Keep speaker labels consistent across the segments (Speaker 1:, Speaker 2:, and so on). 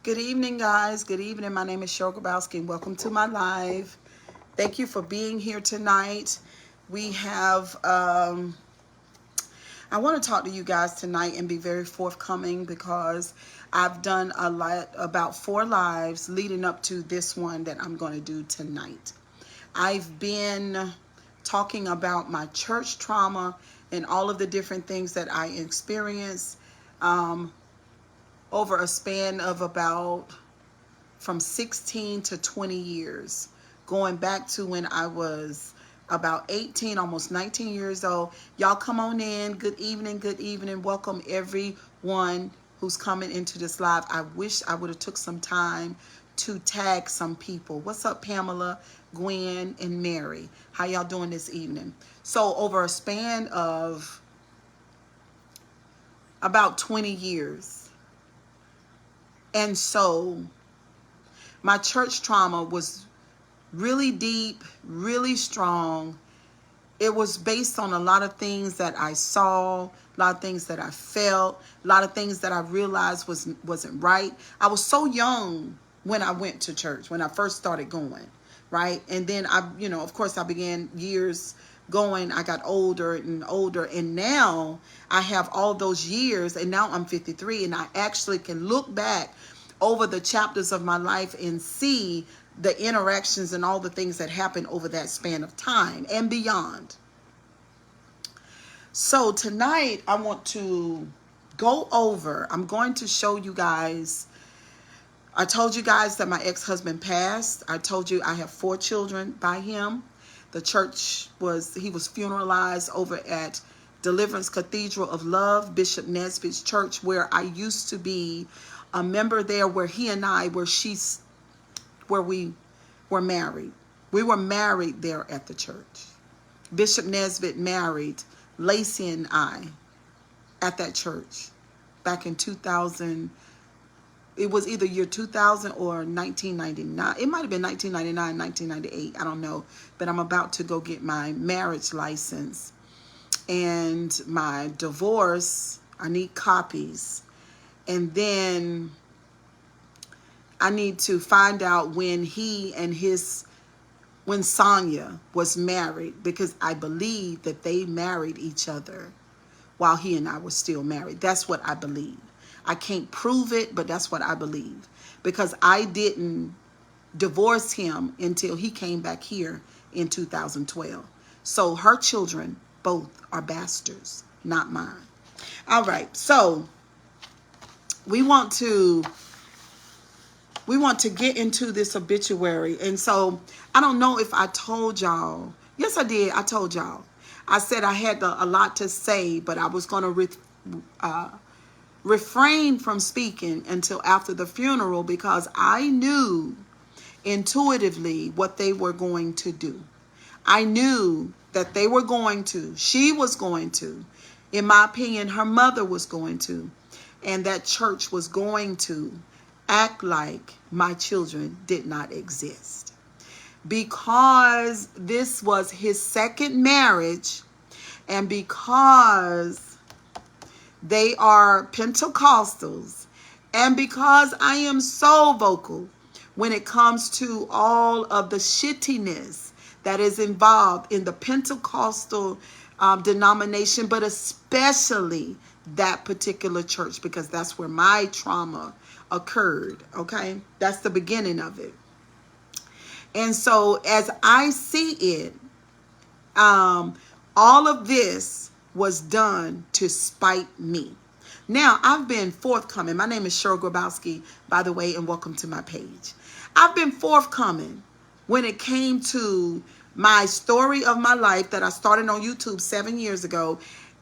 Speaker 1: Good evening, guys. Good evening. My name is Cheryl Grabowski, and welcome to my live. Thank you for being here tonight. We have, I want to talk to you guys tonight and be very forthcoming because I've done a lot, about 4 lives leading up to this one that I'm going to do tonight. I've been talking about my church trauma and all of the different things that I experienced over a span of about from 16 to 20 years, going back to when I was about 18, almost 19 years old. Y'all come on in. Good evening, good evening. Welcome everyone who's coming into this live. I wish I would have took some time to tag some people. What's up, Pamela, Gwen, and Mary? How y'all doing this evening? So over a span of about 20 years. And so my church trauma was really deep, really strong. It was based on a lot of things that I saw, a lot of things that I felt, a lot of things that I realized wasn't right. I was so young when I went to church, when I first started going, right? And then of course I began years going. I got older and older, and now I have all those years, and now I'm 53, and I actually can look back over the chapters of my life and see the interactions and all the things that happened over that span of time and beyond. So tonight I want to go over, I'm going to show you guys, I told you guys that my ex-husband passed. I told you I have 4 children by him. The church he was funeralized over at Deliverance Cathedral of Love, Bishop Nesbitt's church, where I used to be a member there, where he and I, where we were married. We were married there at the church. Bishop Nesbitt married Lacey and I at that church back in 2000. It was either year 2000 or 1999. It might have been 1999, 1998. I don't know. But I'm about to go get my marriage license and my divorce. I need copies. And then I need to find out when when Sonia was married, because I believe that they married each other while he and I were still married. That's what I believe. I can't prove it, but that's what I believe, because I didn't divorce him until he came back here in 2012. So her children both are bastards, not mine. All right, so we want to get into this obituary. And so I don't know if I told y'all. Yes, I did. I told y'all. I said I had a lot to say, but I was going to refrain from speaking until after the funeral, because I knew intuitively what they were going to do. I knew that they were going to. She was going to. In my opinion, her mother was going to. And that church was going to act like my children did not exist. Because this was his second marriage, and because they are Pentecostals, and because I am so vocal when it comes to all of the shittiness that is involved in the Pentecostal denomination, but especially that particular church, because that's where my trauma occurred. Okay, that's the beginning of it. And so as I see it, all of this was done to spite me. Now, I've been forthcoming. My name is Cheryl Grabowski, by the way, and welcome to my page. I've been forthcoming when it came to my story of my life that I started on YouTube 7 years ago,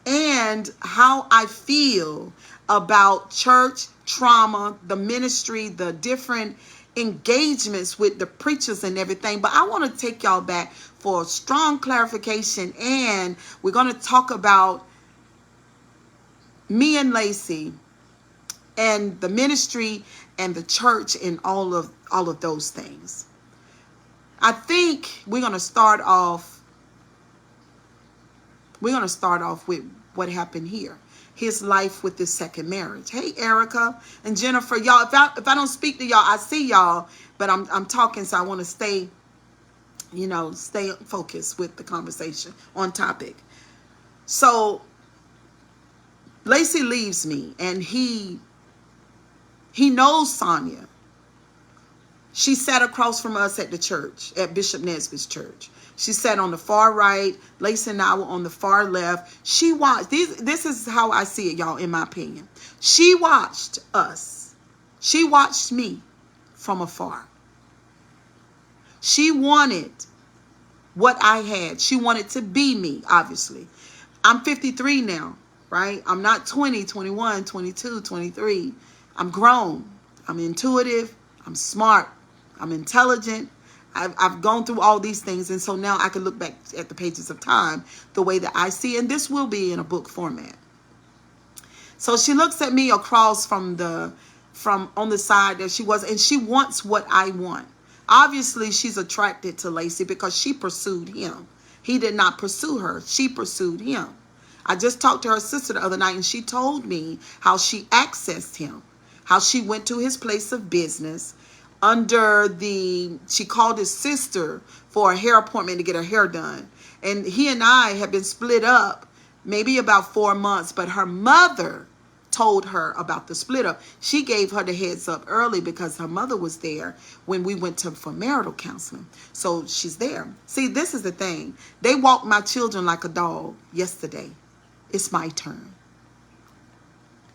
Speaker 1: and how I feel about church trauma, the ministry, the different engagements with the preachers and everything. But I want to take y'all back for a strong clarification, and we're going to talk about me and Lacey and the ministry and the church and all of those things. I think we're going to start off with what happened here. his life with this second marriage. Hey, Erica and Jennifer, y'all, if I don't speak to y'all, I see y'all, but I'm talking, so I want to stay, stay focused with the conversation on topic. So Laci leaves me, and he knows Sonia. She sat across from us at the church, at Bishop Nesbitt's church. She sat on the far right. Laci and I were on the far left. She watched. This is how I see it, y'all, in my opinion. She watched us. She watched me from afar. She wanted what I had. She wanted to be me, obviously. I'm 53 now, right? I'm not 20, 21, 22, 23. I'm grown. I'm intuitive. I'm smart. I'm intelligent. I've gone through all these things, and so now I can look back at the pages of time the way that I see, and this will be in a book format. So she looks at me across from on the side that she was, and she wants what I want. Obviously, she's attracted to Laci because she pursued him. He did not pursue her. She pursued him. I just talked to her sister the other night, and she told me how she accessed him, how she went to his place of business she called his sister for a hair appointment to get her hair done. And he and I have been split up maybe about 4 months, but her mother told her about the split up. She gave her the heads up early because her mother was there when we went for marital counseling. So she's there. See, this is the thing. They walked my children like a dog yesterday. It's my turn.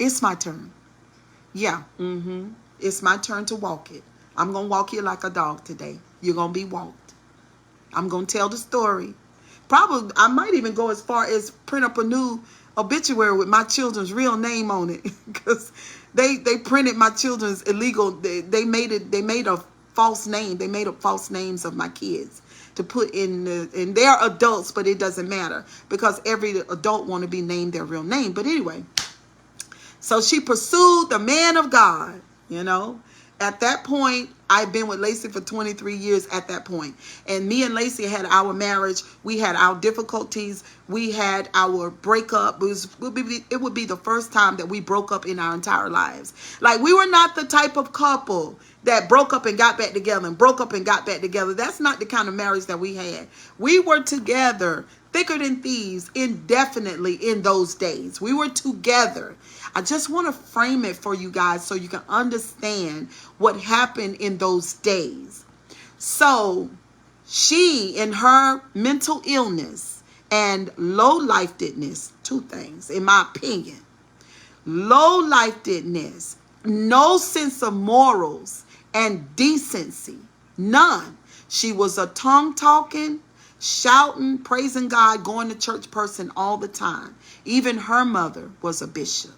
Speaker 1: It's my turn. Yeah. It's my turn to walk it. I'm going to walk you like a dog today. You're going to be walked. I'm going to tell the story. Probably, I might even go as far as print up a new obituary with my children's real name on it. Because they printed my children's illegal. They made a false name. They made up false names of my kids to put in. And they're adults, but it doesn't matter. Because every adult want to be named their real name. But anyway. So she pursued the man of God, At that point, I've been with Laci for 23 years at that point. And me and Laci had our marriage. We had our difficulties. We had our breakup. It would be the first time that we broke up in our entire lives. Like, we were not the type of couple that broke up and got back together and broke up and got back together. That's not the kind of marriage that we had. We were together, thicker than thieves, indefinitely in those days. We were together. I just want to frame it for you guys so you can understand what happened in those days. So she, in her mental illness and low-lifedness, two things, in my opinion. Low-lifedness, no sense of morals and decency, none. She was a tongue-talking, shouting, praising God, going to church person all the time. Even her mother was a bishop.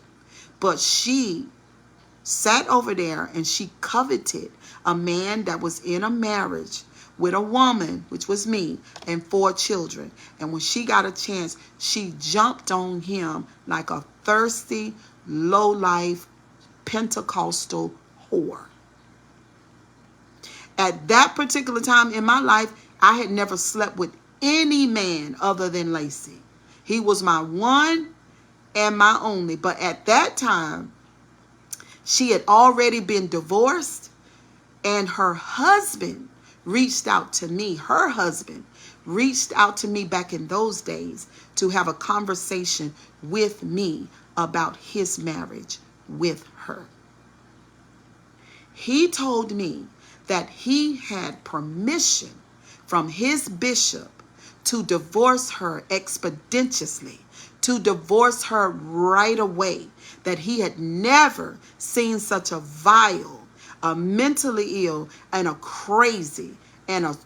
Speaker 1: But she sat over there and she coveted a man that was in a marriage with a woman, which was me, and 4 children. And when she got a chance, she jumped on him like a thirsty, low-life, Pentecostal whore. At that particular time in my life, I had never slept with any man other than Laci. He was my one and my only. But at that time, she had already been divorced, and her husband reached out to me. Her husband reached out to me back in those days to have a conversation with me about his marriage with her. He told me that he had permission from his bishop to divorce her expeditiously, to divorce her right away, that he had never seen such a vile, a mentally ill, and a crazy, and a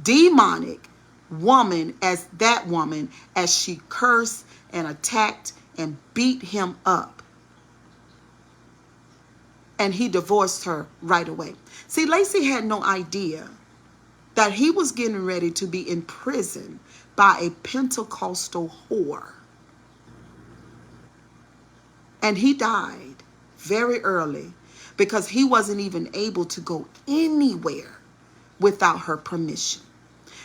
Speaker 1: demonic woman as that woman, as she cursed and attacked and beat him up. And he divorced her right away. See, Laci had no idea that he was getting ready to be imprisoned by a Pentecostal whore. And he died very early because he wasn't even able to go anywhere without her permission.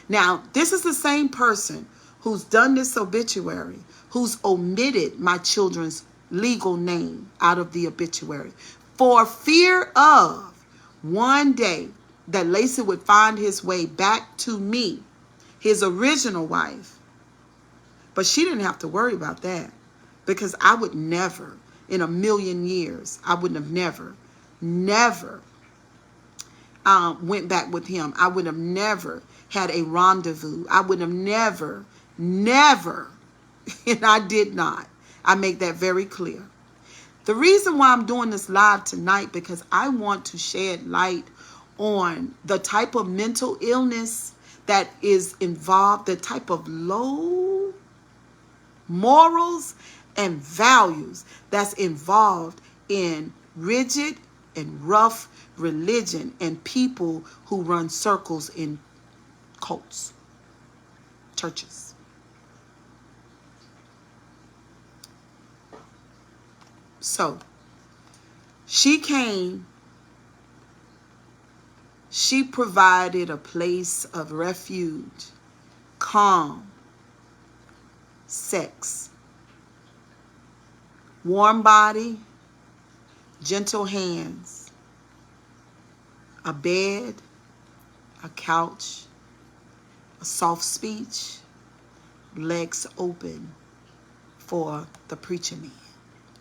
Speaker 1: Now, this is the same person who's done this obituary, who's omitted my children's legal name out of the obituary. For fear of one day that Laci would find his way back to me, his original wife. But she didn't have to worry about that, because I would never, in a million years, I wouldn't have never went back with him. I would have never had a rendezvous. I would have never, and I did not. I make that very clear. The reason why I'm doing this live tonight, because I want to shed light on the type of mental illness that is involved, the type of low morals and values that's involved in rigid and rough religion and people who run circles in cults, churches. So she came, she provided a place of refuge, calm, sex, warm body, gentle hands, a bed, a couch, a soft speech, legs open for the preacher man.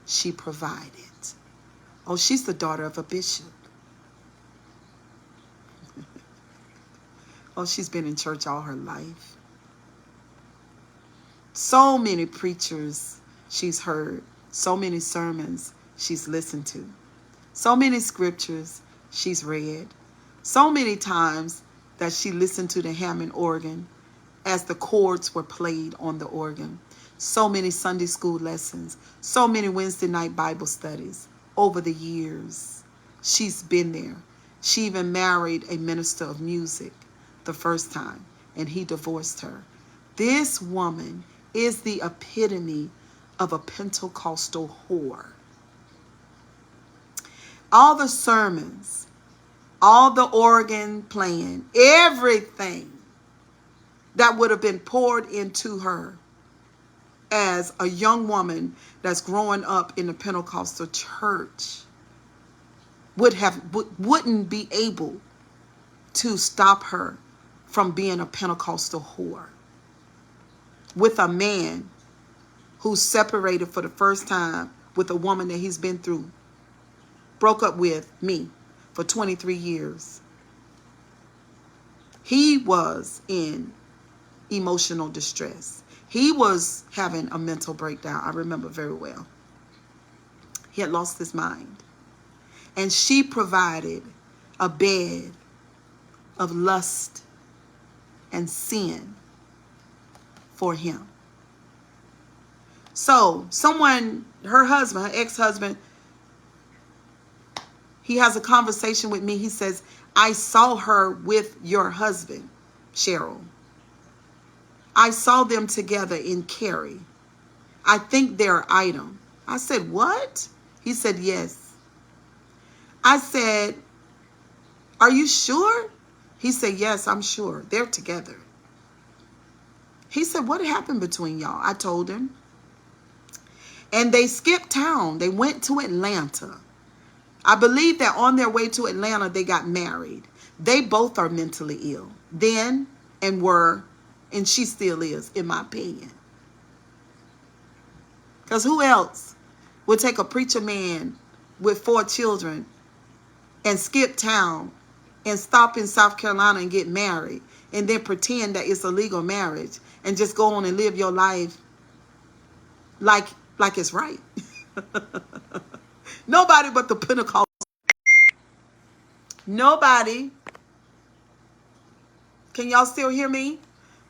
Speaker 1: She provided. Oh, she's the daughter of a bishop. Oh, she's been in church all her life. So many preachers she's heard. So many sermons she's listened to. So many scriptures she's read. So many times that she listened to the Hammond organ as the chords were played on the organ. So many Sunday school lessons. So many Wednesday night Bible studies. Over the years, she's been there. She even married a minister of music the first time, and he divorced her. This woman is the epitome of a Pentecostal whore. All the sermons, all the organ playing, everything that would have been poured into her as a young woman that's growing up in the Pentecostal church wouldn't be able to stop her from being a Pentecostal whore with a man who's separated for the first time with a woman that he's been through, broke up with me for 23 years. He was in emotional distress. He was having a mental breakdown. I remember very well. He had lost his mind. And she provided a bed of lust and sin for him. So someone, her husband, her ex-husband, he has a conversation with me. He says, I saw her with your husband, Cheryl. I saw them together in Cary. I think they're an item. I said, what? He said, yes. I said, are you sure? He said, yes, I'm sure. They're together. He said, what happened between y'all? I told him. And they skipped town. They went to Atlanta. I believe that on their way to Atlanta, they got married. They both are mentally ill then and were. And she still is, in my opinion. Because who else would take a preacher man with 4 children and skip town and stop in South Carolina and get married and then pretend that it's a legal marriage and just go on and live your life like it's right? Nobody but the Pentecostal. Nobody. Can y'all still hear me?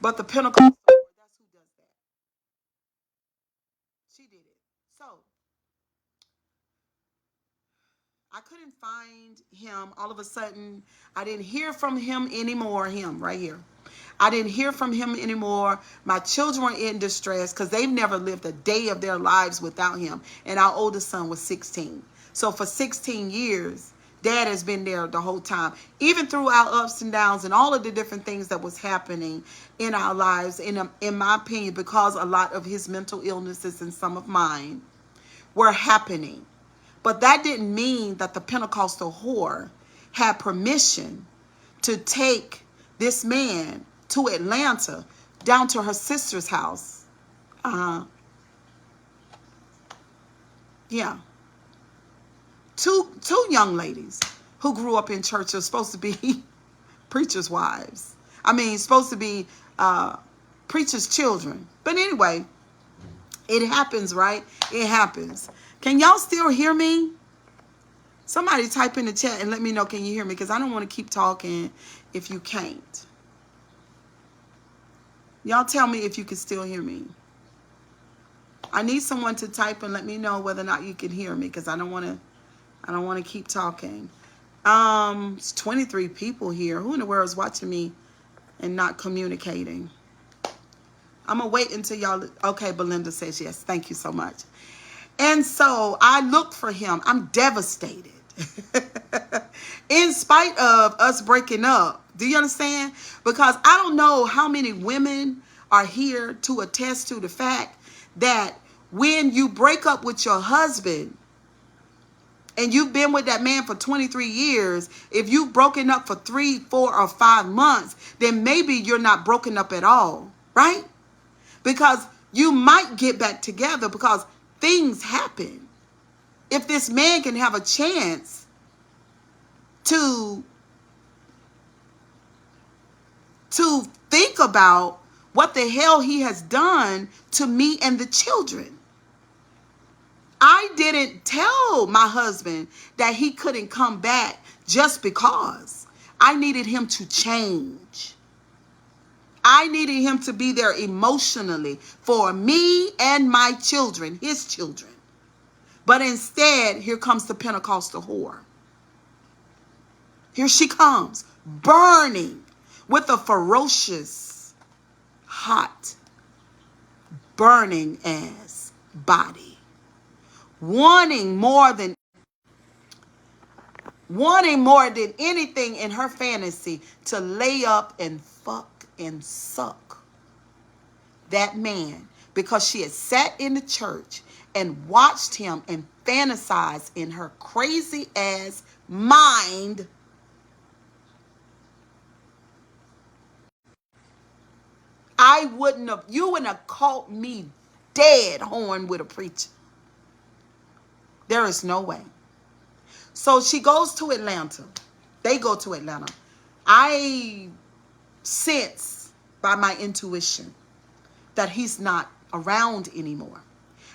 Speaker 1: But the Pentecostal. That's who does that. She did it. So I couldn't find him. All of a sudden, I didn't hear from him anymore. Him right here. I didn't hear from him anymore. My children were in distress because they've never lived a day of their lives without him. And our oldest son was 16. So for 16 years, Dad has been there the whole time. Even through our ups and downs and all of the different things that was happening in our lives, in my opinion, because a lot of his mental illnesses and some of mine were happening. But that didn't mean that the Pentecostal whore had permission to take this man to Atlanta, down to her sister's house. Yeah. Two young ladies who grew up in church are supposed to be preachers' wives. I mean, supposed to be preachers' children. But anyway, it happens, right? It happens. Can y'all still hear me? Somebody type in the chat and let me know, can you hear me? Because I don't want to keep talking if you can't. Y'all tell me if you can still hear me. I need someone to type and let me know whether or not you can hear me, because I don't want to keep talking. It's 23 people here. Who in the world is watching me and not communicating? I'm going to wait until y'all. Okay, Belinda says yes. Thank you so much. And so I looked for him. I'm devastated. In spite of us breaking up. Do you understand? Because I don't know how many women are here to attest to the fact that when you break up with your husband and you've been with that man for 23 years, if you've broken up for 3, 4, or 5 months, then maybe you're not broken up at all, right? Because you might get back together because things happen. If this man can have a chance to think about what the hell he has done to me and the children. I didn't tell my husband that he couldn't come back just because. I needed him to change. I needed him to be there emotionally for me and my children, his children. But instead, here comes the Pentecostal whore. Here she comes, burning with a ferocious, hot, burning ass body. Wanting more than anything in her fantasy to lay up and fuck and suck that man, because she had sat in the church and watched him and fantasized in her crazy ass mind. You wouldn't have caught me dead horn with a preacher. There is no way. So she goes to Atlanta. They go to Atlanta. I sense by my intuition that he's not around anymore.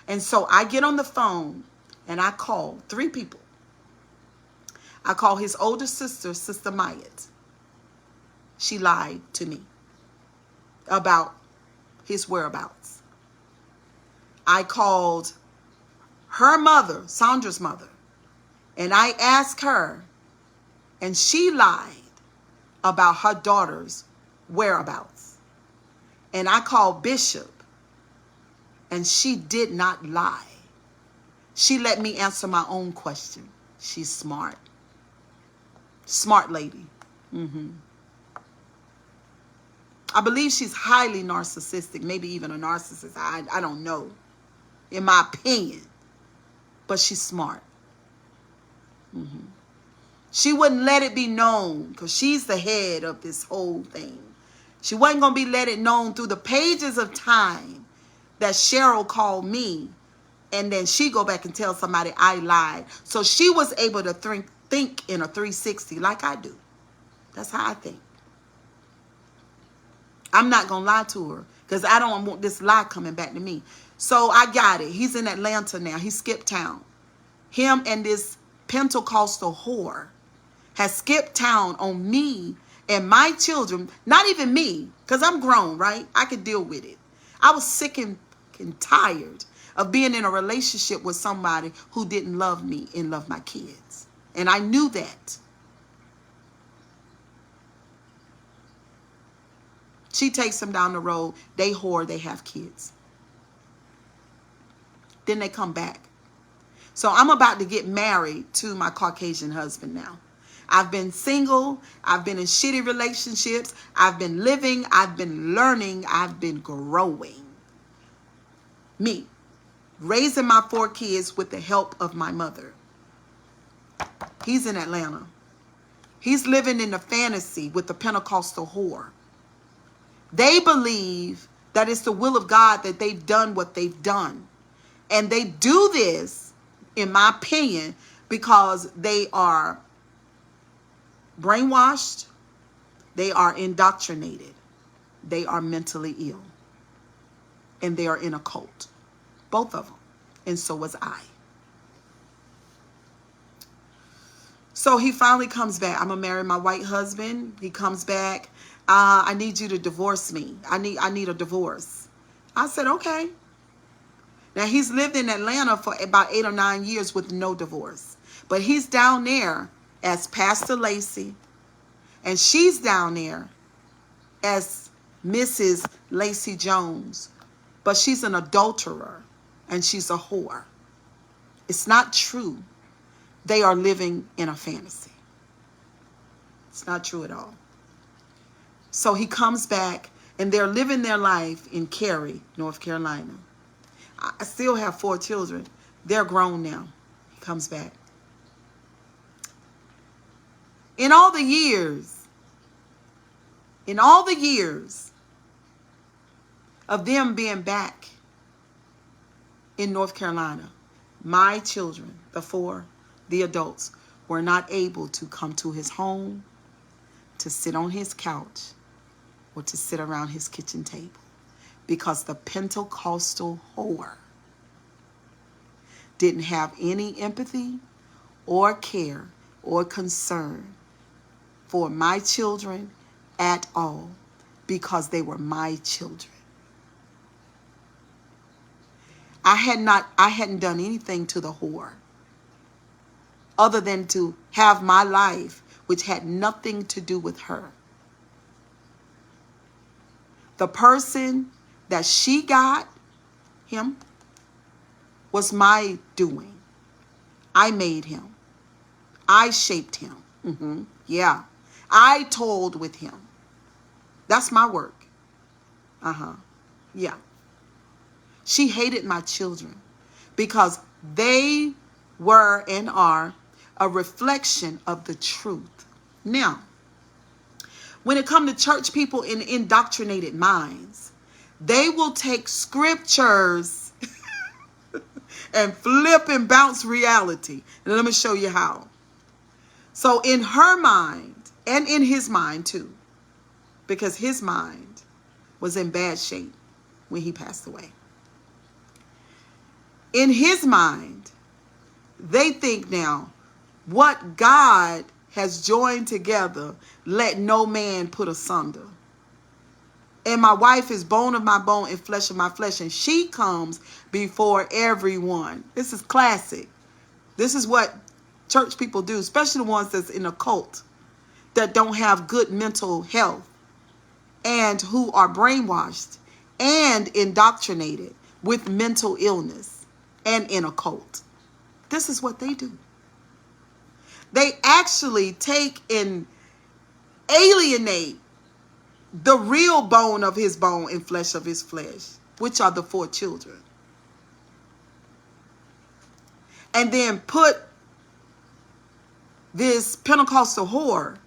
Speaker 1: And so I get on the phone and I call 3 people. I call his older sister, Sister Myatt. She lied to me about his whereabouts. I called her mother, Sandra's mother, and I asked her, and she lied about her daughter's whereabouts. And I called Bishop, and she did not lie. She let me answer my own question. She's smart. Smart lady. I believe she's highly narcissistic, maybe even a narcissist. I don't know, in my opinion. But she's smart. She wouldn't let it be known because she's the head of this whole thing. She wasn't going to be let it known through the pages of time that Cheryl called me, and then she go back and tell somebody I lied. So she was able to think in a 360 like I do. That's how I think. I'm not going to lie to her because I don't want this lie coming back to me. So I got it. He's in Atlanta now. He skipped town. Him and this Pentecostal whore has skipped town on me and my children. Not even me, because I'm grown, right? I could deal with it. I was sick and tired of being in a relationship with somebody who didn't love me and love my kids. And I knew that. She takes them down the road. They whore, they have kids. Then they come back. So I'm about to get married to my Caucasian husband now. I've been single. I've been in shitty relationships. I've been living. I've been learning. I've been growing. Me. raising my 4 kids with the help of my mother. He's in Atlanta. He's living in the fantasy with the Pentecostal whore. They believe that it's the will of God that they've done what they've done. And they do this, in my opinion, because they are brainwashed, they are indoctrinated, they are mentally ill, and they are in a cult. Both of them. And so was I. So he finally comes back. I'm going to marry my white husband. He comes back. I need you to divorce me. I need a divorce. I said, okay. Now, he's lived in Atlanta for about 8 or 9 years with no divorce. But he's down there as Pastor Lacey. And she's down there as Mrs. Lacey Jones. But she's an adulterer. And she's a whore. It's not true. They are living in a fantasy. It's not true at all. So he comes back, and they're living their life in Cary, North Carolina. I still have 4 children. They're grown now. He comes back. In all the years of them being back in North Carolina, my children, the 4, the adults, were not able to come to his home, to sit on his couch, or to sit around his kitchen table, because the Pentecostal whore didn't have any empathy or care or concern for my children at all, because they were my children. I hadn't done anything to the whore other than to have my life, which had nothing to do with her. The person that she got, him, was my doing. I made him. I shaped him. Yeah. I told with him. That's my work. Yeah. She hated my children because they were and are a reflection of the truth. Now, when it comes to church people in indoctrinated minds, they will take scriptures and flip and bounce reality. And let me show you how. So in her mind, and in his mind too, because his mind was in bad shape when he passed away. In his mind, they think now, what God has joined together, let no man put asunder. And my wife is bone of my bone and flesh of my flesh, and she comes before everyone. This is classic. This is what church people do, especially the ones that's in a cult, that don't have good mental health, and who are brainwashed and indoctrinated with mental illness and in a cult. This is what they do. They actually take and alienate the real bone of his bone and flesh of his flesh, which are the 4 children. And then put this Pentecostal whore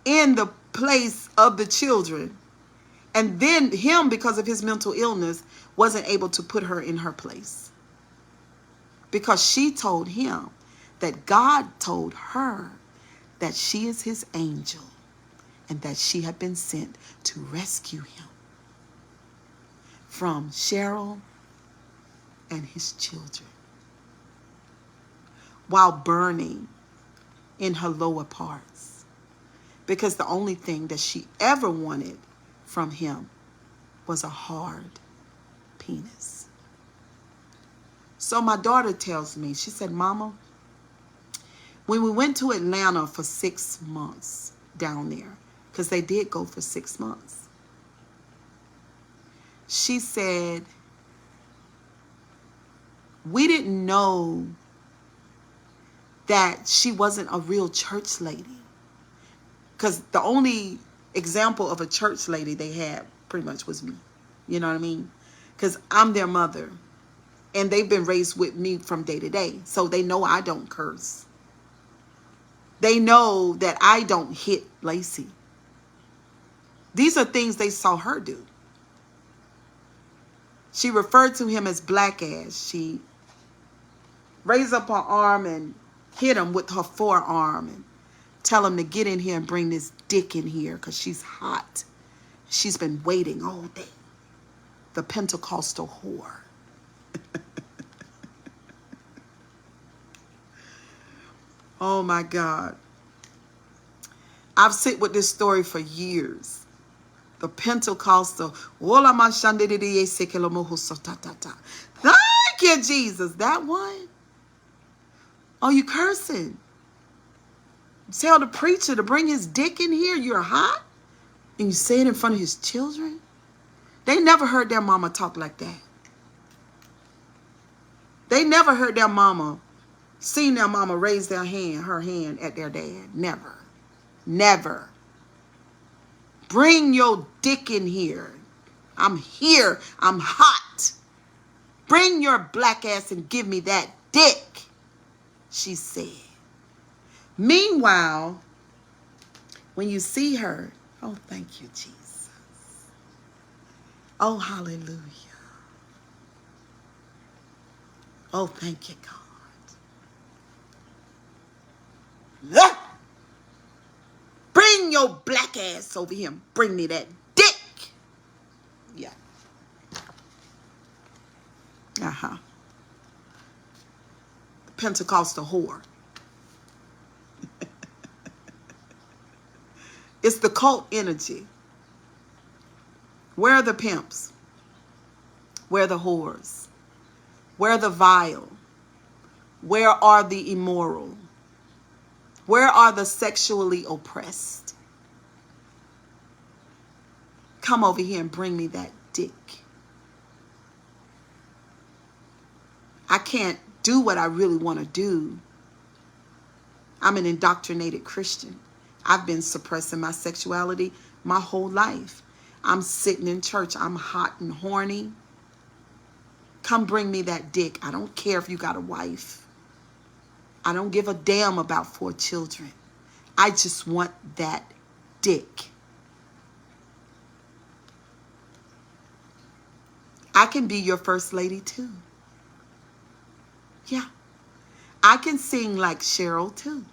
Speaker 1: in the place of the children. And then him, because of his mental illness, wasn't able to put her in her place. Because she told him that God told her that she is his angel and that she had been sent to rescue him from Cheryl and his children while burning in her lower parts. Because the only thing that she ever wanted from him was a hard penis. So my daughter tells me, she said, Mama, when we went to Atlanta for 6 months down there, because they did go for 6 months, she said, we didn't know that she wasn't a real church lady. Because the only example of a church lady they had pretty much was me. You know what I mean? Because I'm their mother. And they've been raised with me from day to day. So they know I don't curse. They know that I don't hit Lacey. These are things they saw her do. She referred to him as black ass. She raised up her arm and hit him with her forearm and tell him to get in here and bring this dick in here because she's hot. She's been waiting all day. The Pentecostal whore. Oh my God. I've sit with this story for years. The Pentecostal. Thank you, Jesus. That one? Oh, you cursing? Tell the preacher to bring his dick in here. You're hot? And you say it in front of his children? They never heard their mama talk like that. They never heard their mama, seen their mama raise her hand at their dad. Never. Never. Bring your dick in here. I'm here. I'm hot. Bring your black ass and give me that dick, she said. Meanwhile, when you see her, oh, thank you, Jesus. Oh, hallelujah. Oh, thank you, God. Bring your black ass over here and bring me that dick. Yeah. Uh-huh. The Pentecostal whore. It's the cult energy. Where are the pimps? Where are the whores? Where are the vile? Where are the immoral? Where are the sexually oppressed? Come over here and bring me that dick. I can't do what I really want to do. I'm an indoctrinated Christian. I've been suppressing my sexuality my whole life. I'm sitting in church. I'm hot and horny. Come bring me that dick. I don't care if you got a wife. I don't give a damn about 4 children. I just want that dick. I can be your first lady too. Yeah. I can sing like Cheryl too.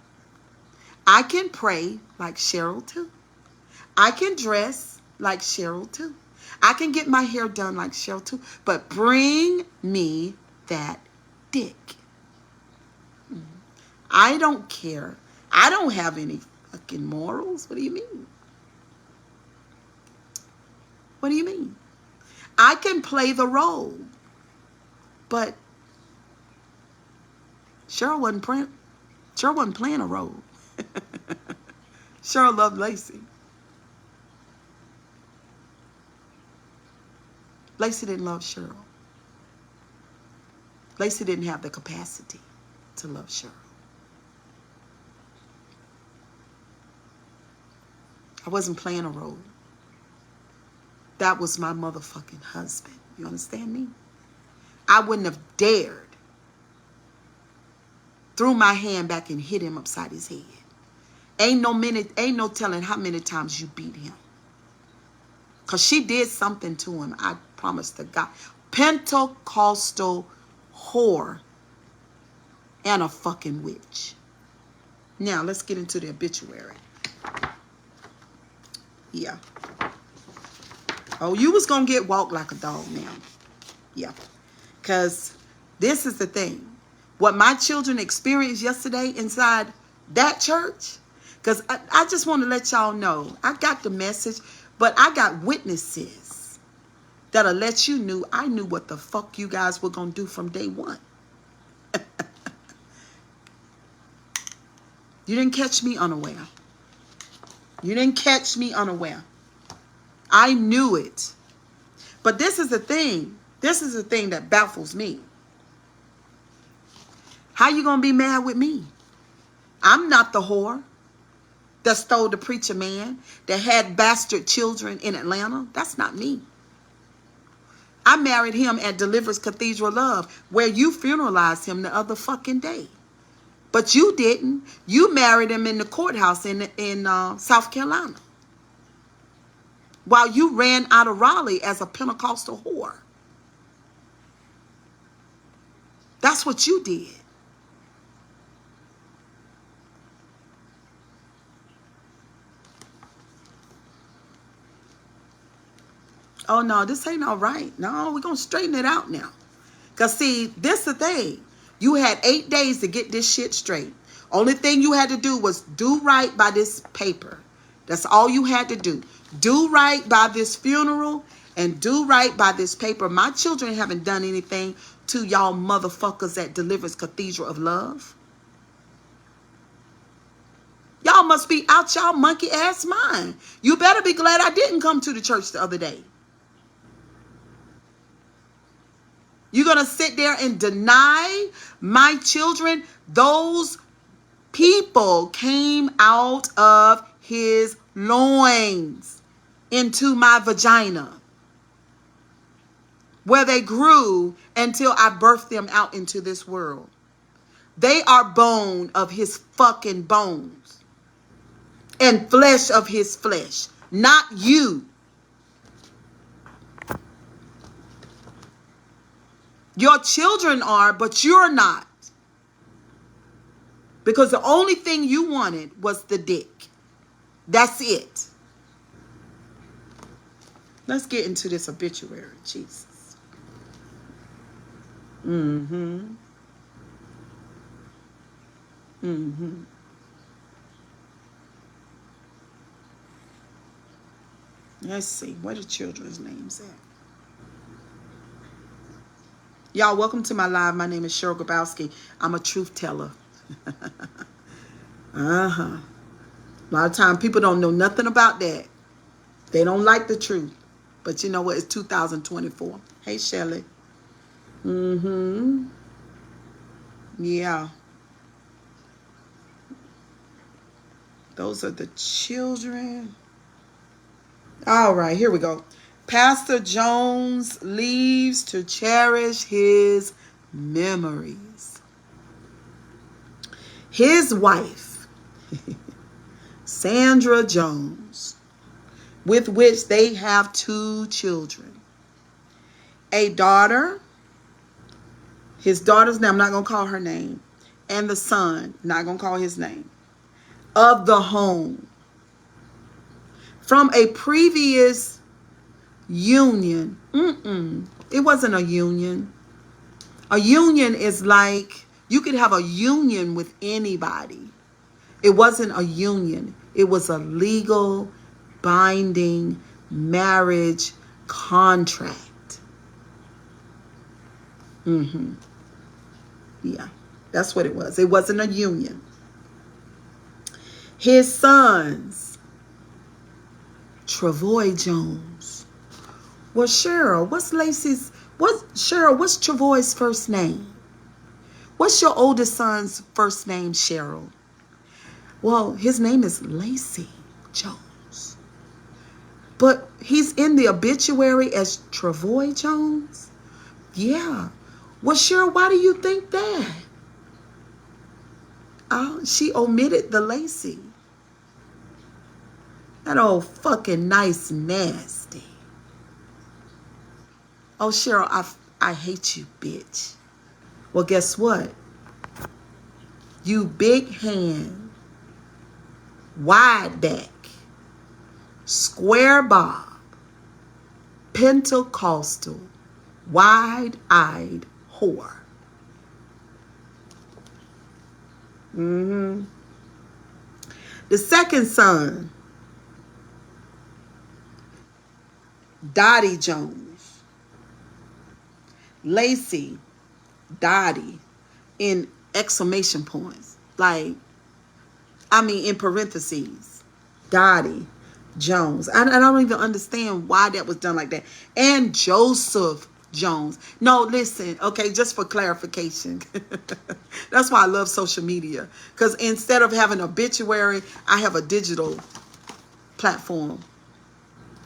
Speaker 1: I can pray like Cheryl too. I can dress like Cheryl too. I can get my hair done like Cheryl too. But bring me that dick. I don't care. I don't have any fucking morals. What do you mean? What do you mean? I can play the role. But Cheryl wasn't playing a role. Cheryl loved Lacey. Lacey didn't love Cheryl. Lacey didn't have the capacity to love Cheryl. I wasn't playing a role. That was my motherfucking husband. You understand me? I wouldn't have dared threw my hand back and hit him upside his head. Ain't no telling how many times you beat him. Because she did something to him, I promise to God. Pentecostal whore and a fucking witch. Now, let's get into the obituary. Yeah. Oh, you was going to get walked like a dog now. Yeah. Because this is the thing. What my children experienced yesterday inside that church. Because I just want to let y'all know. I got the message. But I got witnesses that'll let you know I knew what the fuck you guys were going to do from day one. You didn't catch me unaware. You didn't catch me unaware. I knew it. But this is the thing. This is the thing that baffles me. How you going to be mad with me? I'm not the whore that stole the preacher man, that had bastard children in Atlanta. That's not me. I married him at Deliverance Cathedral Love, where you funeralized him the other fucking day. But you didn't. You married him in the courthouse in South Carolina, while you ran out of Raleigh as a Pentecostal whore. That's what you did. Oh, no, this ain't all right. No, we're going to straighten it out now. Because, see, this the thing. You had 8 days to get this shit straight. Only thing you had to do was do right by this paper. That's all you had to do. Do right by this funeral and do right by this paper. My children haven't done anything to y'all motherfuckers at Deliverance Cathedral of Love. Y'all must be out y'all monkey ass mind. You better be glad I didn't come to the church the other day. You're going to sit there and deny my children? Those people came out of his loins into my vagina, where they grew until I birthed them out into this world. They are bone of his fucking bones and flesh of his flesh, not you. Your children are, but you're not. Because the only thing you wanted was the dick. That's it. Let's get into this obituary. Jesus. Mm-hmm. Mm-hmm. Let's see. What are the children's names at? Y'all, welcome to my live. My name is Cheryl Grabowski. I'm a truth teller. A lot of times people don't know nothing about that. They don't like the truth. But you know what? It's 2024. Hey, Shelly. Yeah. Those are the children. All right, here we go. Pastor Jones leaves to cherish his memories. His wife, Sandra Jones, with which they have 2 children. A daughter, his daughter's name, I'm not going to call her name, and the son, not going to call his name, of the home. From a previous union. It wasn't a union. A union is like, you could have a union with anybody. It wasn't a union. It was a legal, binding marriage contract. Yeah, that's what it was. It wasn't a union. His sons, Travoy Jones. Well, Cheryl, what's Travoy's first name? What's your oldest son's first name, Cheryl? Well, his name is Lacey Jones. But he's in the obituary as Travoy Jones? Yeah. Well, Cheryl, why do you think that? She omitted the Lacey. That old fucking nice nasty. Oh, Cheryl, I hate you, bitch. Well, guess what? You big hand, wide back, square bob, Pentecostal, wide-eyed whore. The second son, Dottie Jones. Lacey, Dottie, in exclamation points. Like, I mean, in parentheses. Dottie Jones. I don't even understand why that was done like that. And Joseph Jones. No, listen, okay, just for clarification. That's why I love social media. Because instead of having an obituary, I have a digital platform,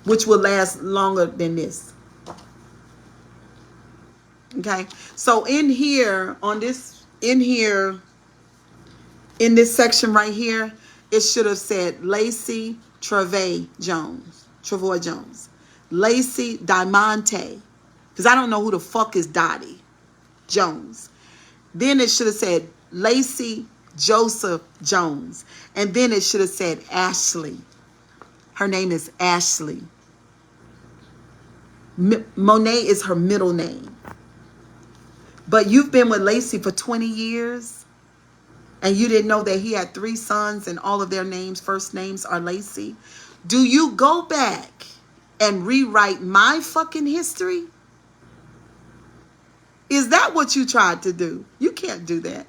Speaker 1: which will last longer than this. Okay. So in here, in this section right here, it should have said Lacey Trevay Jones. Travoy Jones. Lacey Diamante. Because I don't know who the fuck is Dottie Jones. Then it should have said Lacey Joseph Jones. And then it should have said Ashley. Her name is Ashley. Monet is her middle name. But you've been with Lacey for 20 years and you didn't know that he had 3 sons and all of their names, first names are Lacey. Do you go back and rewrite my fucking history? Is that what you tried to do? You can't do that.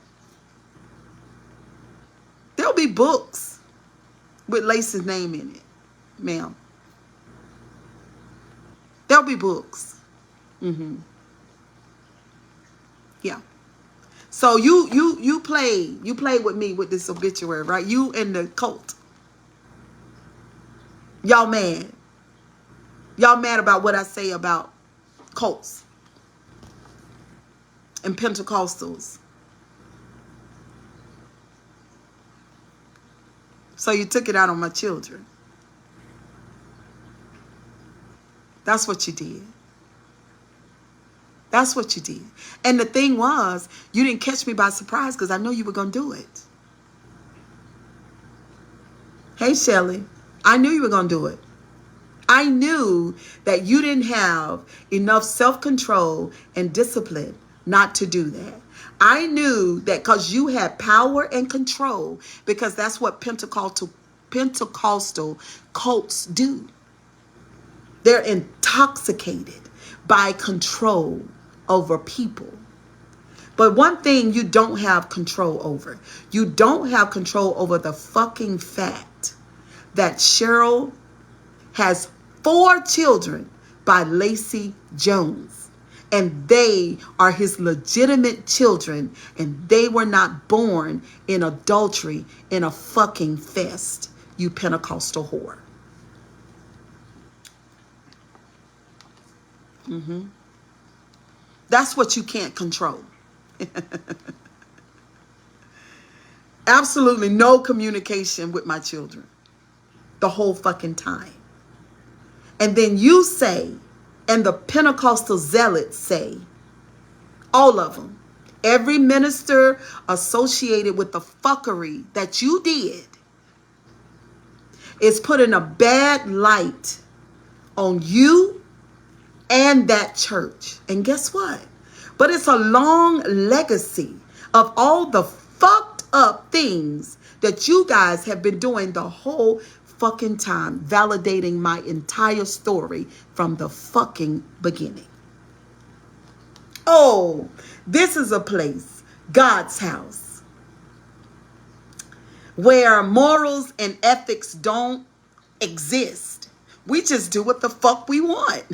Speaker 1: There'll be books with Lacey's name in it, ma'am. There'll be books. Yeah. So you played with me with this obituary, right? You and the cult. Y'all mad. Y'all mad about what I say about cults and Pentecostals. So you took it out on my children. That's what you did. That's what you did. And the thing was, you didn't catch me by surprise because I know you were going to do it. Hey, Shelly, I knew you were going to do it. I knew that you didn't have enough self-control and discipline not to do that. I knew that because you had power and control, because that's what Pentecostal cults do. They're intoxicated by control over people. But one thing you don't have control over. You don't have control over the fucking fact that Cheryl has 4 children by Lacey Jones. And they are his legitimate children. And they were not born in adultery in a fucking fest, you Pentecostal whore. That's what you can't control. Absolutely no communication with my children the whole fucking time. And then you say, and the Pentecostal zealots say, all of them, every minister associated with the fuckery that you did is putting a bad light on you and that church. And guess what? But it's a long legacy of all the fucked up things that you guys have been doing the whole fucking time, validating my entire story from the fucking beginning. Oh, this is a place, God's house, where morals and ethics don't exist. We just do what the fuck we want.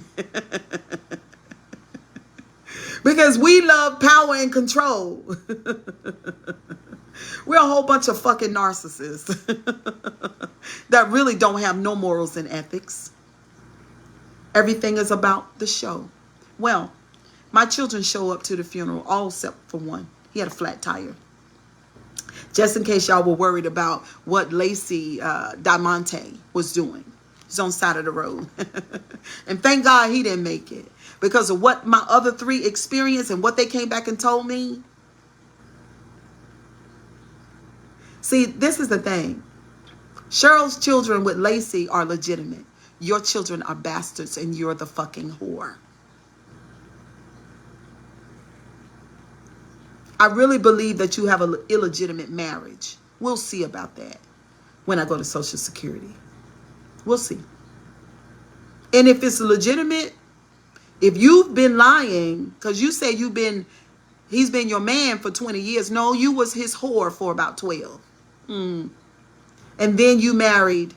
Speaker 1: Because we love power and control. We're a whole bunch of fucking narcissists that really don't have no morals and ethics. Everything is about the show. Well, my children show up to the funeral, all except for one. He had a flat tire. Just in case y'all were worried about what Lacey Diamante was doing. He's on the side of the road. And thank God he didn't make it. Because of what my other 3 experienced and what they came back and told me. See, this is the thing. Cheryl's children with Lacey are legitimate. Your children are bastards and you're the fucking whore. I really believe that you have an illegitimate marriage. We'll see about that when I go to Social Security. We'll see. And if it's legitimate, if you've been lying, because you say he's been your man for 20 years. No, you was his whore for about 12. And then you married.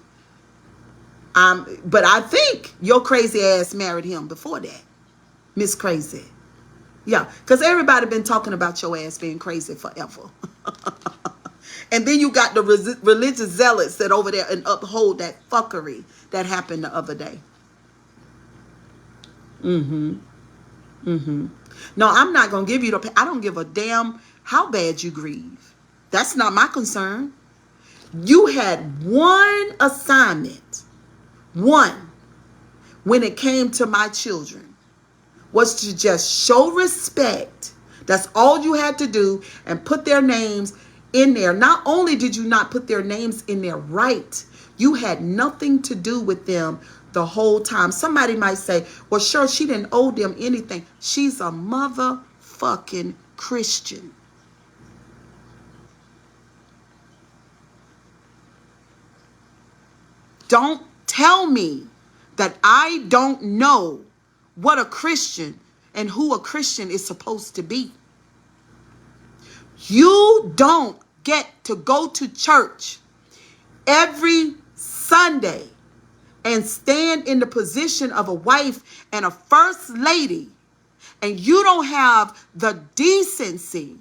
Speaker 1: But I think your crazy ass married him before that. Miss Crazy. Yeah, because everybody been talking about your ass being crazy forever. And then you got the religious zealots that over there and uphold that fuckery that happened the other day. No, I'm not going to give you the, I don't give a damn how bad you grieve. That's not my concern. You had one assignment, one, when it came to my children, was to just show respect. That's all you had to do, and put their names in there. Not only did you not put their names in there right, you had nothing to do with them the whole time. Somebody might say, well, sure, she didn't owe them anything. She's a motherfucking Christian. Don't tell me that I don't know what a Christian and who a Christian is supposed to be. You don't get to go to church every Sunday and stand in the position of a wife and a first lady, and you don't have the decency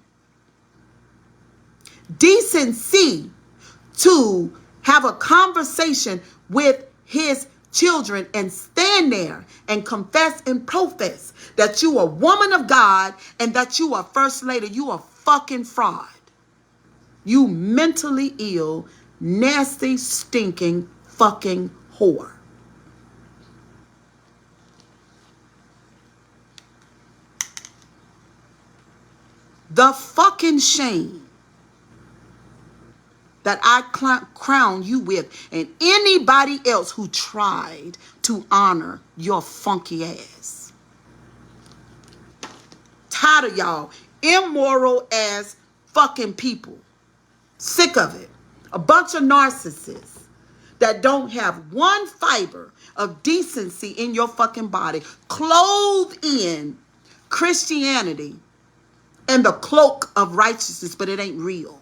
Speaker 1: to have a conversation with his children and stand there and confess and profess that you are a woman of God and that you are first lady. You are fucking fraud. You mentally ill, nasty, stinking fucking whore. The fucking shame that I crown you with, and anybody else who tried to honor your funky ass. Tired of y'all immoral ass fucking people. Sick of it. A bunch of narcissists that don't have one fiber of decency in your fucking body, clothed in Christianity and the cloak of righteousness, but it ain't real.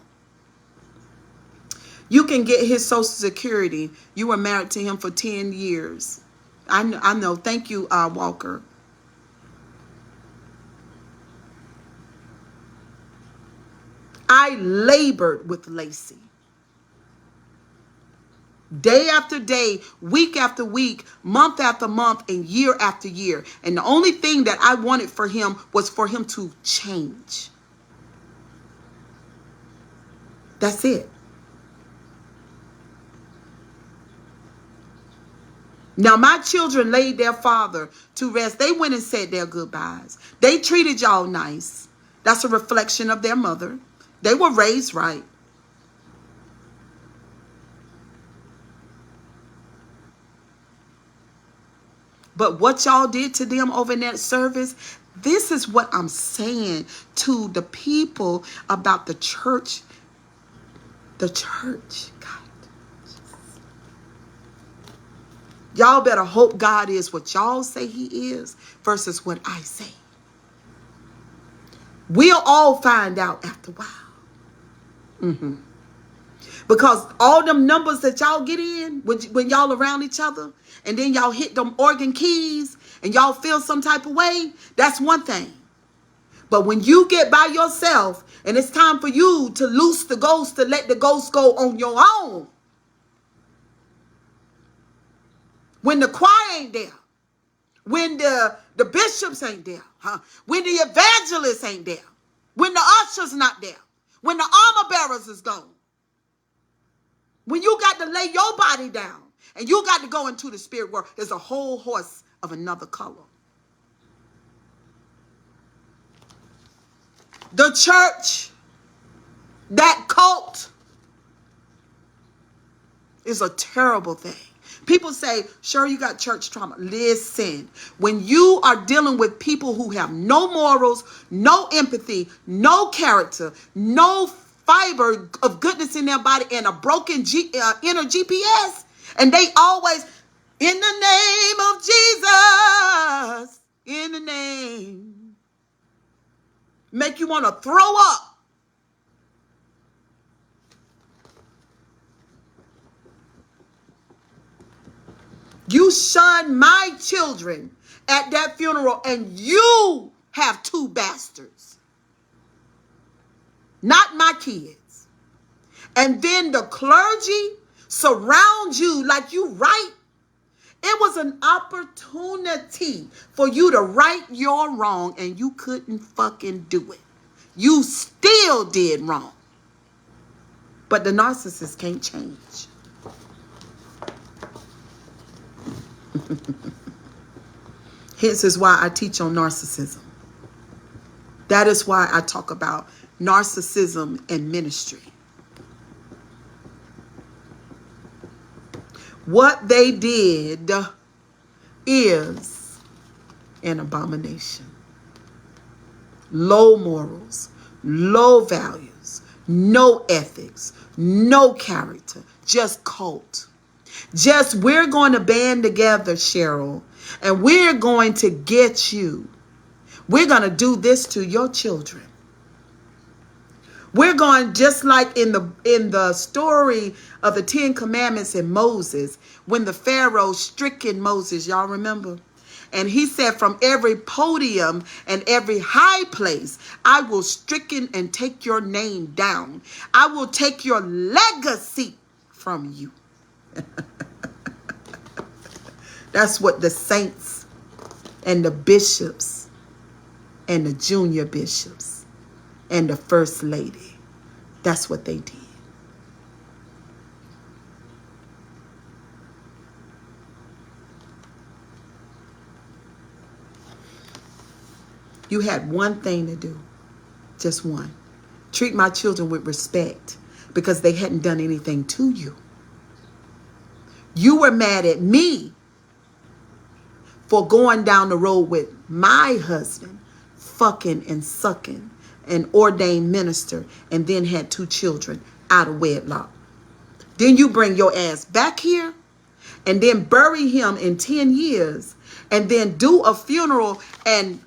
Speaker 1: You can get his Social Security. You were married to him for 10 years. I know. Thank you, Walker. I labored with Lacey. Day after day, week after week, month after month, and year after year. And the only thing that I wanted for him was for him to change. That's it. Now, my children laid their father to rest. They went and said their goodbyes. They treated y'all nice. That's a reflection of their mother. They were raised right. But what y'all did to them over in that service, this is what I'm saying to the people about the church. The church, God. Y'all better hope God is what y'all say he is versus what I say. We'll all find out after a while. Because all them numbers that y'all get in when y'all around each other, and then y'all hit them organ keys and y'all feel some type of way, that's one thing. But when you get by yourself and it's time for you to loose the ghost, to let the ghost go on your own, when the choir ain't there, when the bishops ain't there, when the evangelists ain't there, when the ushers not there, when the armor bearers is gone, when you got to lay your body down and you got to go into the spirit world, there's a whole horse of another color. The church, that cult, is a terrible thing. People say, sure, you got church trauma. Listen, when you are dealing with people who have no morals, no empathy, no character, no fiber of goodness in their body, and a broken inner GPS, and they always, in the name of Jesus, in the name, make you want to throw up. You shunned my children at that funeral, and you have two bastards. Not my kids. And then the clergy surround you like you right, It was an opportunity for you to right your wrong, and you couldn't fucking do it. You still did wrong. But the narcissist can't change. Hence is why I teach on narcissism. That is why I talk about narcissism and ministry. What they did is an abomination. Low morals, low values, no ethics, no character, just cult. Just we're going to band together, Cheryl, and we're going to get you. We're going to do this to your children. We're going just like in the story of the 10 Commandments and Moses, when the Pharaoh stricken Moses, y'all remember? And he said, from every podium and every high place, I will stricken and take your name down. I will take your legacy from you. That's what the saints and the bishops and the junior bishops and the first lady, that's what they did. You had one thing to do, just one. Treat my children with respect because they hadn't done anything to you. You were mad at me for going down the road with my husband, fucking and sucking, an ordained minister, and then had 2 children out of wedlock. Then you bring your ass back here and then bury him in 10 years and then do a funeral and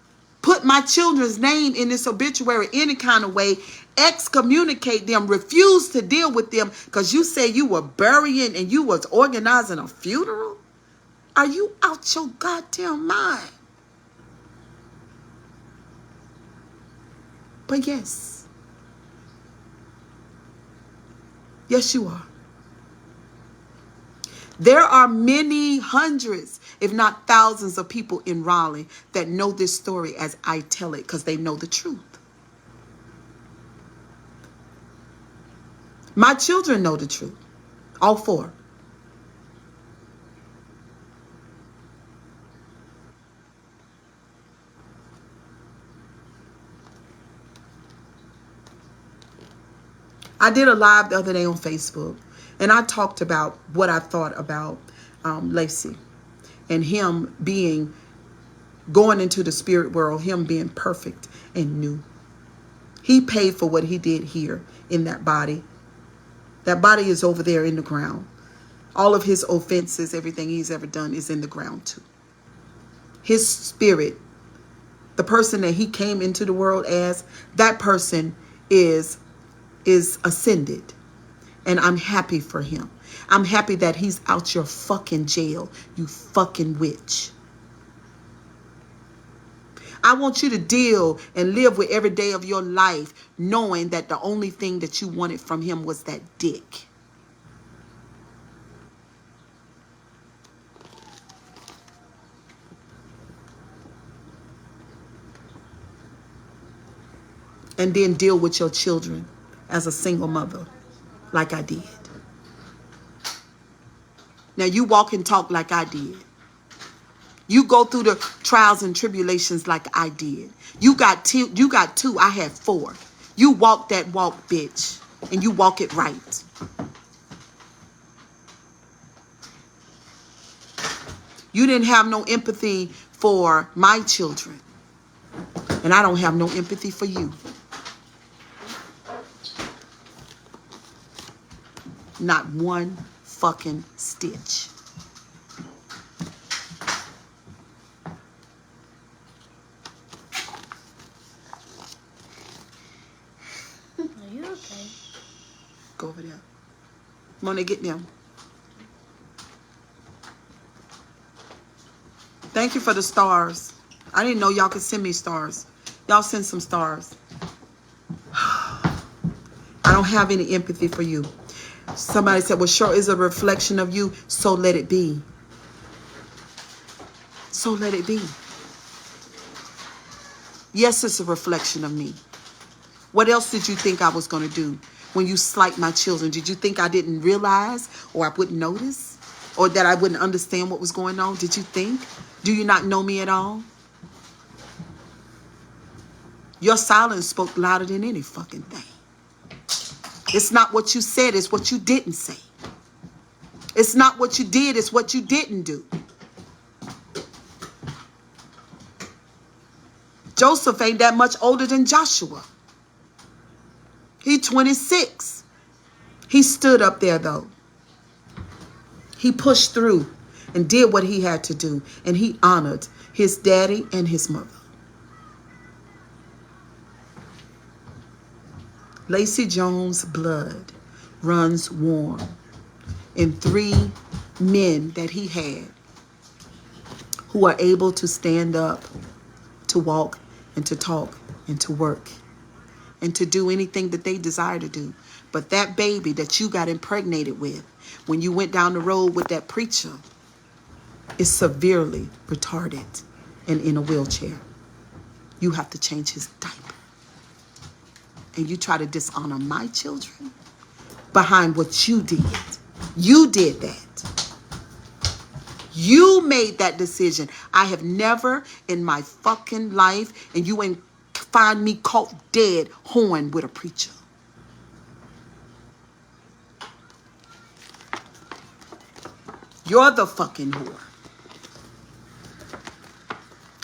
Speaker 1: put my children's name in this obituary any kind of way, excommunicate them, refuse to deal with them because you say you were burying and you was organizing a funeral? Are you out your goddamn mind? But yes. Yes, you are. There are many hundreds, if not thousands of people in Raleigh that know this story as I tell it because they know the truth. My children know the truth. All 4. I did a live the other day on Facebook, and I talked about what I thought about Lacey and him going into the spirit world, him being perfect and new. He paid for what he did here in that body. That body is over there in the ground. All of his offenses, everything he's ever done is in the ground too. His spirit, the person that he came into the world as, that person is ascended. And I'm happy for him. I'm happy that he's out your fucking jail, you fucking witch. I want you to deal and live with every day of your life knowing that the only thing that you wanted from him was that dick. And then deal with your children as a single mother like I did. Now you walk and talk like I did. You go through the trials and tribulations like I did. You got 2, I had 4. You walk that walk, bitch, and you walk it right. You didn't have no empathy for my children, and I don't have no empathy for you. Not one fucking stitch.
Speaker 2: Are you okay?
Speaker 1: Go over there. Mona, get them. Thank you for the stars. I didn't know y'all could send me stars. Y'all send some stars. I don't have any empathy for you. Somebody said, well, sure is a reflection of you, so let it be. So let it be. Yes, it's a reflection of me. What else did you think I was going to do when you slight my children? Did you think I didn't realize, or I wouldn't notice, or that I wouldn't understand what was going on? Did you think? Do you not know me at all? Your silence spoke louder than any fucking thing. It's not what you said, it's what you didn't say. It's not what you did, it's what you didn't do. Joseph ain't that much older than Joshua. He 26. He stood up there though. He pushed through and did what he had to do. And he honored his daddy and his mother. Lacey Jones' blood runs warm in 3 men that he had who are able to stand up, to walk, and to talk, and to work, and to do anything that they desire to do. But that baby that you got impregnated with when you went down the road with that preacher is severely retarded and in a wheelchair. You have to change his diaper. And you try to dishonor my children behind what you did. You did that. You made that decision. I have never in my fucking life, and you ain't find me caught dead horn with a preacher. You're the fucking whore.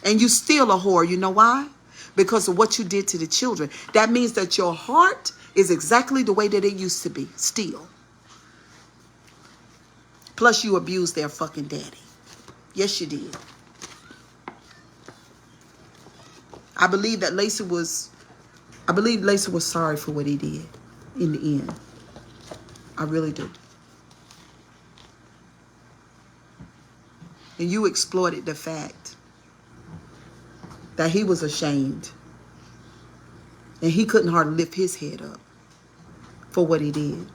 Speaker 1: And you still a whore. You know why? Because of what you did to the children. That means that your heart is exactly the way that it used to be. Still. Plus you abused their fucking daddy. Yes, you did. I believe Lacey was sorry for what he did in the end. I really do. And you exploited the fact that he was ashamed. And he couldn't hardly lift his head up for what he did.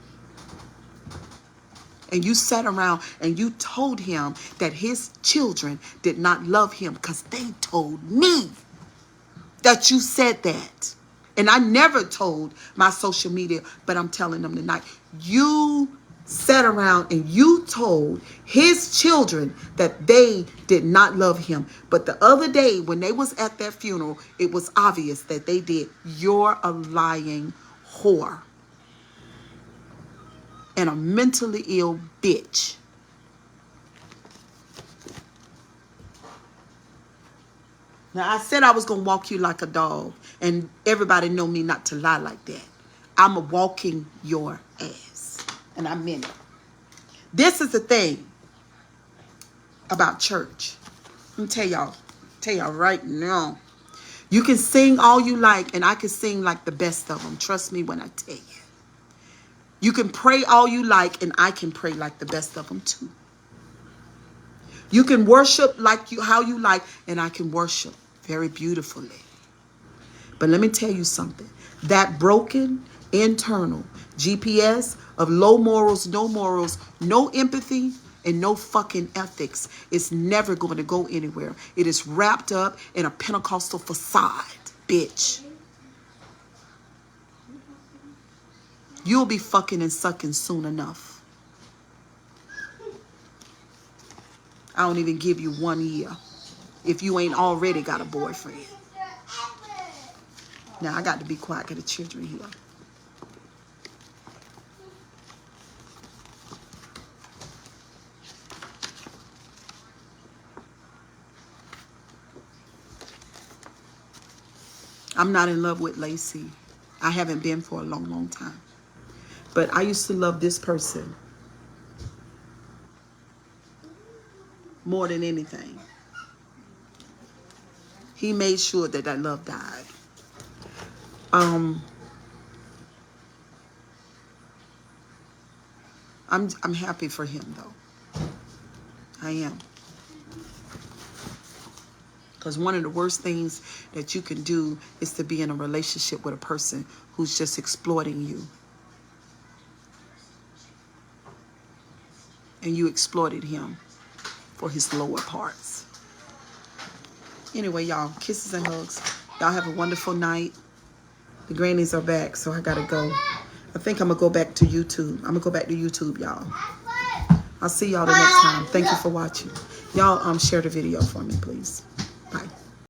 Speaker 1: And you sat around and you told him that his children did not love him because they told me that you said that. And I never told my social media, but I'm telling them tonight. You sat around and you told his children that they did not love him. But the other day when they was at their funeral, it was obvious that they did. You're a lying whore. And a mentally ill bitch. Now, I said I was going to walk you like a dog. And everybody know me not to lie like that. I'm a walking your ass. And I meant it. This is the thing about church. Let me tell y'all right now. You can sing all you like, and I can sing like the best of them. Trust me when I tell you. You can pray all you like, and I can pray like the best of them too. You can worship like how you like, and I can worship very beautifully. But let me tell you something. That broken internal GPS of low morals, no empathy, and no fucking ethics is never going to go anywhere. It is wrapped up in a Pentecostal facade, bitch. You'll be fucking and sucking soon enough. I don't even give you 1 year if you ain't already got a boyfriend. Now, I got to be quiet because the children here. I'm not in love with Lacey. I haven't been for a long, long time. But I used to love this person more than anything. He made sure that that love died. I'm happy for him though. I am. Because one of the worst things that you can do is to be in a relationship with a person who's just exploiting you. And you exploited him for his lower parts. Anyway, y'all, kisses and hugs. Y'all have a wonderful night. The grannies are back, so I gotta go. I think I'm gonna go back to YouTube. I'm gonna go back to YouTube, y'all. I'll see y'all the next time. Thank you for watching. Y'all share the video for me, please.